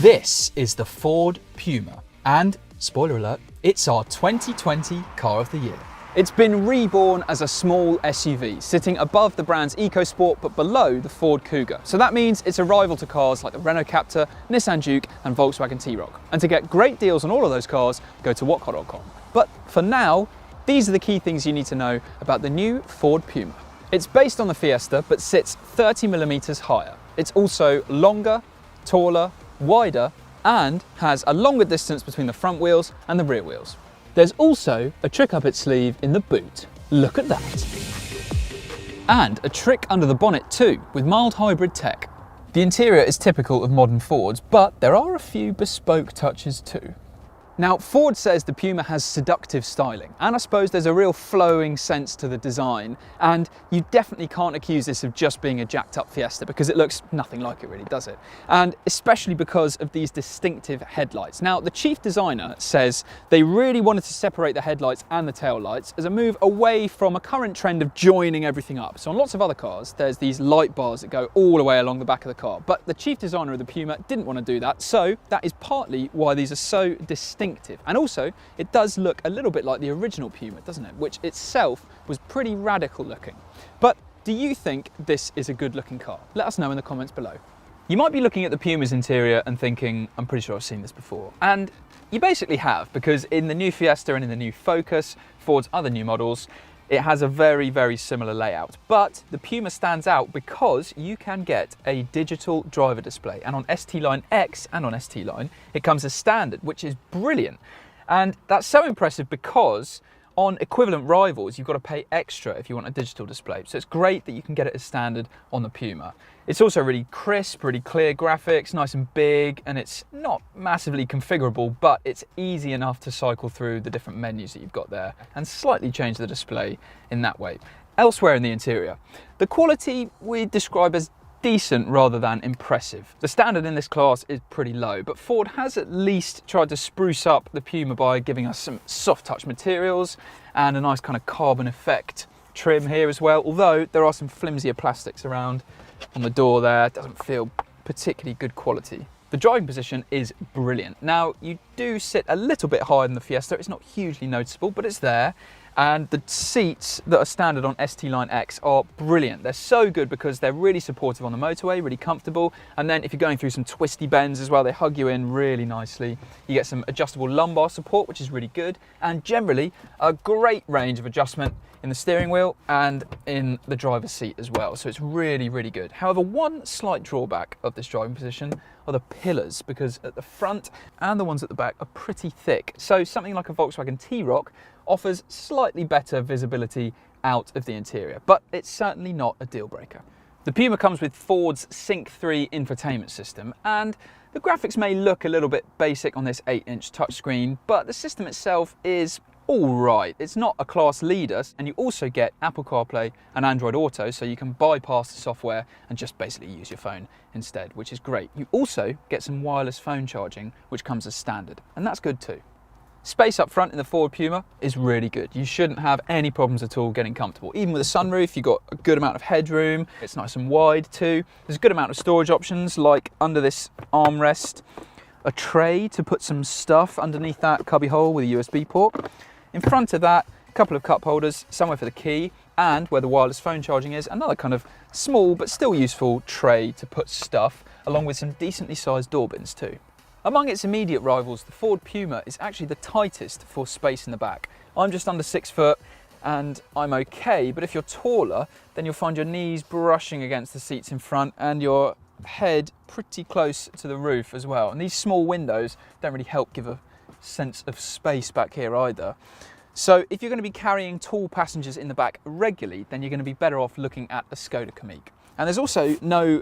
This is the Ford Puma, and spoiler alert, it's our 2020 Car of the Year. It's been reborn as a small SUV, sitting above the brand's EcoSport but below the Ford Kuga. So that means it's a rival to cars like the Renault Captur, Nissan Juke and Volkswagen T-Roc. And to get great deals on all of those cars, go to whatcar.com. But for now, these are the key things you need to know about the new Ford Puma. It's based on the Fiesta but sits 30mm higher. It's also longer, taller, wider and has a longer distance between the front wheels and the rear wheels. There's also a trick up its sleeve in the boot. Look at that. And a trick under the bonnet too, with mild hybrid tech. The interior is typical of modern Fords, but there are a few bespoke touches too. Now, Ford says the Puma has seductive styling, and I suppose there's a real flowing sense to the design, and you definitely can't accuse this of just being a jacked up Fiesta because it looks nothing like it really, does it? And especially because of these distinctive headlights. Now, the chief designer says they really wanted to separate the headlights and the tail lights as a move away from a current trend of joining everything up. So on lots of other cars, there's these light bars that go all the way along the back of the car, but the chief designer of the Puma didn't want to do that, so that is partly why these are so distinctive. And also, it does look a little bit like the original Puma, doesn't it? Which itself was pretty radical looking. But do you think this is a good looking car? Let us know in the comments below. You might be looking at the Puma's interior and thinking, I'm pretty sure I've seen this before. And you basically have, because in the new Fiesta and in the new Focus, Ford's other new models, it has a very, very similar layout. But the Puma stands out because you can get a digital driver display. And on ST Line X and on ST Line, it comes as standard, which is brilliant. And that's so impressive because on equivalent rivals, you've got to pay extra if you want a digital display. So it's great that you can get it as standard on the Puma. It's also really crisp, really clear graphics, nice and big, and it's not massively configurable, but it's easy enough to cycle through the different menus that you've got there and slightly change the display in that way. Elsewhere in the interior, the quality we describe as decent rather than impressive. The standard in this class is pretty low, but Ford has at least tried to spruce up the Puma by giving us some soft touch materials and a nice kind of carbon effect trim here as well, although there are some flimsier plastics around on the door there. It doesn't feel particularly good quality. The driving position is brilliant. Now, you do sit a little bit higher than the Fiesta. It's not hugely noticeable, but it's there. And the seats that are standard on ST Line X are brilliant. They're so good because they're really supportive on the motorway, really comfortable. And then if you're going through some twisty bends as well, they hug you in really nicely. You get some adjustable lumbar support, which is really good. And generally, a great range of adjustment in the steering wheel and in the driver's seat as well. So it's really, really good. However, one slight drawback of this driving position are the pillars, because at the front and the ones at the back are pretty thick. So something like a Volkswagen T-Roc offers slightly better visibility out of the interior, but it's certainly not a deal breaker. The Puma comes with Ford's Sync 3 infotainment system, and the graphics may look a little bit basic on this 8-inch touchscreen, but the system itself is all right. It's not a class leader, and you also get Apple CarPlay and Android Auto, so you can bypass the software and just basically use your phone instead, which is great. You also get some wireless phone charging, which comes as standard, and that's good too. Space up front in the Ford Puma is really good. You shouldn't have any problems at all getting comfortable. Even with a sunroof, you've got a good amount of headroom. It's nice and wide too. There's a good amount of storage options, like under this armrest, a tray to put some stuff underneath that cubby hole with a USB port. In front of that, a couple of cup holders, somewhere for the key, and where the wireless phone charging is, another kind of small but still useful tray to put stuff, along with some decently sized door bins too. Among its immediate rivals, the Ford Puma is actually the tightest for space in the back. I'm just under 6 foot and I'm okay, but if you're taller, then you'll find your knees brushing against the seats in front and your head pretty close to the roof as well. And these small windows don't really help give a sense of space back here either. So if you're going to be carrying tall passengers in the back regularly, then you're going to be better off looking at the Skoda Kamiq. And there's also no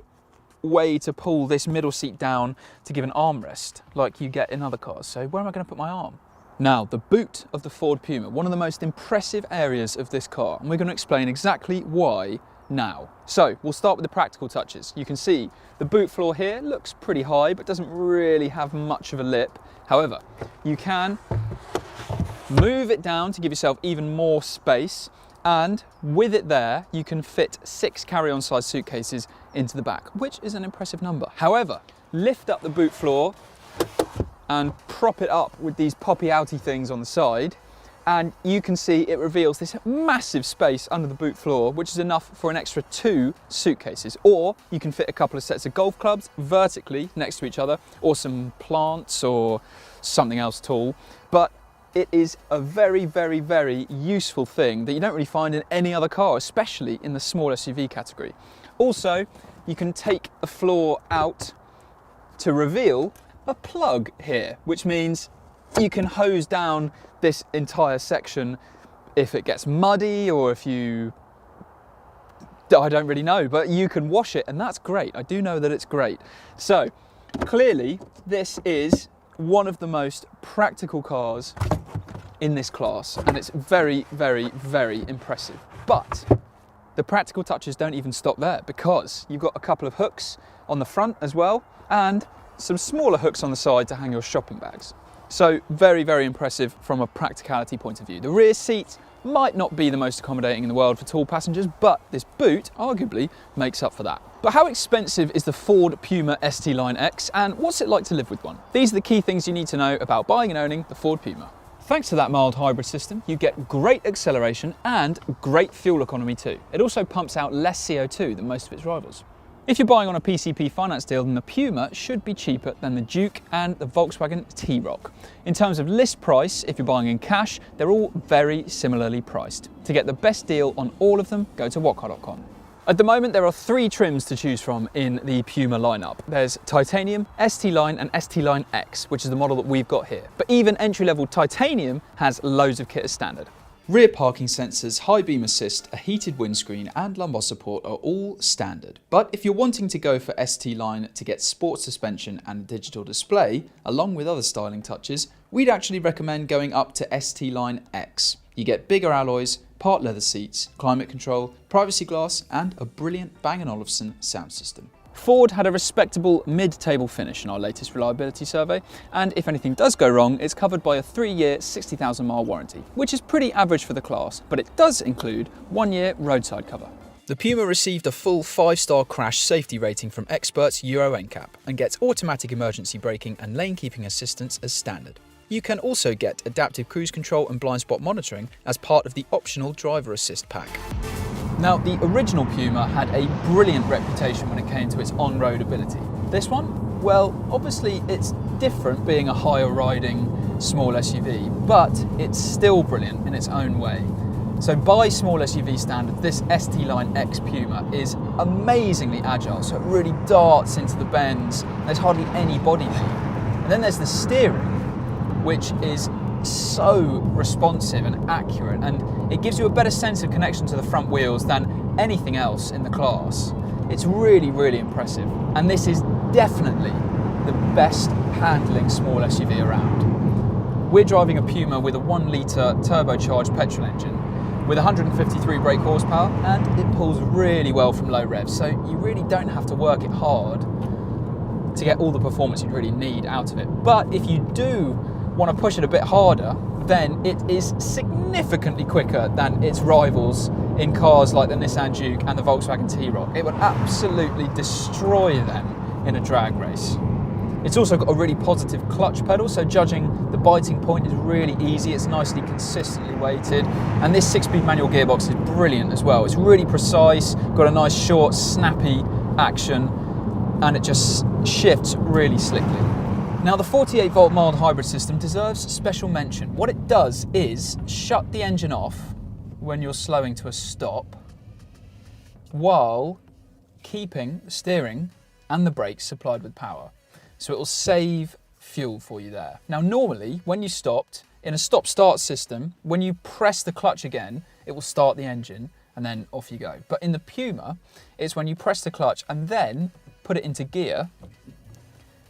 way to pull this middle seat down to give an armrest like you get in other cars. So where am I going to put my arm? Now, the boot of the Ford Puma, one of the most impressive areas of this car, and we're going to explain exactly why now. So we'll start with the practical touches. You can see the boot floor here looks pretty high, but doesn't really have much of a lip. However, you can move it down to give yourself even more space, and with it there, you can fit 6 carry-on size suitcases into the back, which is an impressive number. However, lift up the boot floor and prop it up with these poppy outy things on the side, and you can see it reveals this massive space under the boot floor, which is enough for an extra 2 suitcases. Or you can fit a couple of sets of golf clubs vertically next to each other, or some plants or something else tall. But it is a very, very, very useful thing that you don't really find in any other car, especially in the small SUV category. Also, you can take the floor out to reveal a plug here, which means you can hose down this entire section if it gets muddy, or if I don't really know, but you can wash it, and that's great. I do know that it's great. So clearly this is one of the most practical cars in this class, and it's very, very, very impressive. But the practical touches don't even stop there, because you've got a couple of hooks on the front as well, and some smaller hooks on the side to hang your shopping bags. So very, very impressive from a practicality point of view. The rear seat might not be the most accommodating in the world for tall passengers, but this boot arguably makes up for that. But how expensive is the Ford Puma ST Line X, and what's it like to live with one? These are the key things you need to know about buying and owning the Ford Puma. Thanks to that mild hybrid system, you get great acceleration and great fuel economy too. It also pumps out less CO2 than most of its rivals. If you're buying on a PCP finance deal, then the Puma should be cheaper than the Duke and the Volkswagen T-Roc. In terms of list price, if you're buying in cash, they're all very similarly priced. To get the best deal on all of them, go to whatcar.com. At the moment, there are 3 trims to choose from in the Puma lineup. There's Titanium, ST Line and ST Line X, which is the model that we've got here. But even entry-level Titanium has loads of kit as standard. Rear parking sensors, high beam assist, a heated windscreen and lumbar support are all standard. But if you're wanting to go for ST Line to get sport suspension and a digital display, along with other styling touches, we'd actually recommend going up to ST Line X. You get bigger alloys, part leather seats, climate control, privacy glass and a brilliant Bang & Olufsen sound system. Ford had a respectable mid-table finish in our latest reliability survey, and if anything does go wrong, it's covered by a 3-year, 60,000 mile warranty, which is pretty average for the class, but it does include 1-year roadside cover. The Puma received a full 5-star crash safety rating from experts Euro NCAP and gets automatic emergency braking and lane keeping assistance as standard. You can also get adaptive cruise control and blind spot monitoring as part of the optional driver assist pack. Now, the original Puma had a brilliant reputation when it came to its on-road ability. This one? Well, obviously it's different being a higher riding small SUV, but it's still brilliant in its own way. So by small SUV standards, this ST Line X Puma is amazingly agile, so it really darts into the bends. There's hardly any body lean. And then there's the steering, which is so responsive and accurate, and it gives you a better sense of connection to the front wheels than anything else in the class. It's really, really impressive, and this is definitely the best handling small SUV around. We're driving a Puma with a 1 litre turbocharged petrol engine with 153 brake horsepower, and it pulls really well from low revs, so you really don't have to work it hard to get all the performance you'd really need out of it. But if you do want to push it a bit harder, then it is significantly quicker than its rivals in cars like the Nissan Duke and the Volkswagen T-Roc. It would absolutely destroy them in a drag race. It's also got a really positive clutch pedal, so judging the biting point is really easy. It's nicely consistently weighted, and this 6-speed manual gearbox is brilliant as well. It's really precise, got a nice short snappy action, and it just shifts really slickly. Now, the 48-volt mild hybrid system deserves special mention. What it does is shut the engine off when you're slowing to a stop, while keeping the steering and the brakes supplied with power. So it will save fuel for you there. Now, normally, when you stopped, in a stop-start system, when you press the clutch again, it will start the engine and then off you go. But in the Puma, it's when you press the clutch and then put it into gear,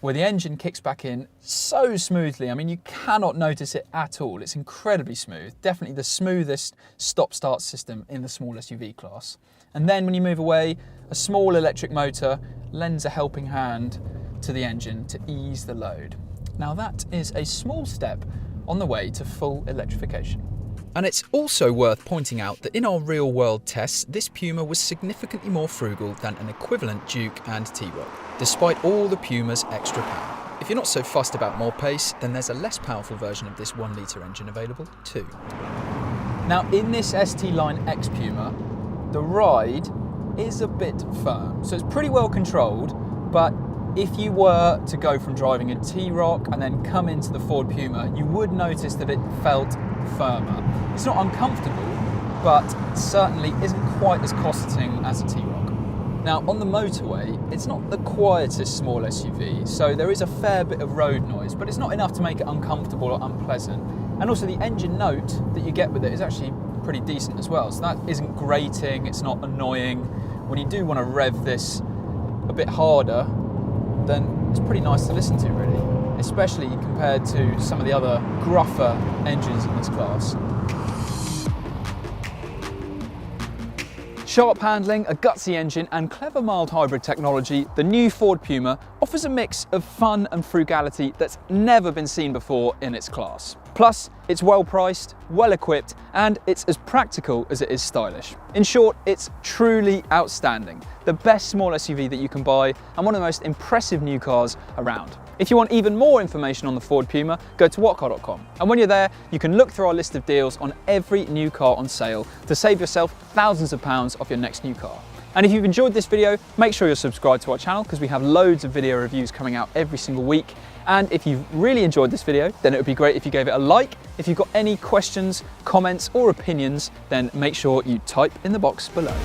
where the engine kicks back in so smoothly. I mean, you cannot notice it at all. It's incredibly smooth. Definitely the smoothest stop-start system in the small SUV class. And then when you move away, a small electric motor lends a helping hand to the engine to ease the load. Now, that is a small step on the way to full electrification. And it's also worth pointing out that in our real-world tests, this Puma was significantly more frugal than an equivalent Duke and T-Roc, despite all the Puma's extra power. If you're not so fussed about more pace, then there's a less powerful version of this 1 litre engine available too. Now in this ST Line X Puma, the ride is a bit firm. So it's pretty well controlled, but if you were to go from driving a T-Roc and then come into the Ford Puma, you would notice that it felt firmer. It's not uncomfortable, but certainly isn't quite as cosseting as a T-Roc. Now on the motorway, it's not the quietest small SUV, so there is a fair bit of road noise, but it's not enough to make it uncomfortable or unpleasant. And also the engine note that you get with it is actually pretty decent as well. So that isn't grating, it's not annoying. When you do want to rev this a bit harder, then it's pretty nice to listen to really, especially compared to some of the other gruffer engines in this class. Sharp handling, a gutsy engine and clever mild hybrid technology, the new Ford Puma offers a mix of fun and frugality that's never been seen before in its class. Plus, it's well priced, well equipped, and it's as practical as it is stylish. In short, it's truly outstanding. The best small SUV that you can buy and one of the most impressive new cars around. If you want even more information on the Ford Puma, go to whatcar.com. And when you're there, you can look through our list of deals on every new car on sale to save yourself thousands of pounds off your next new car. And if you've enjoyed this video, make sure you're subscribed to our channel because we have loads of video reviews coming out every single week. And if you've really enjoyed this video, then it would be great if you gave it a like. If you've got any questions, comments, or opinions, then make sure you type in the box below.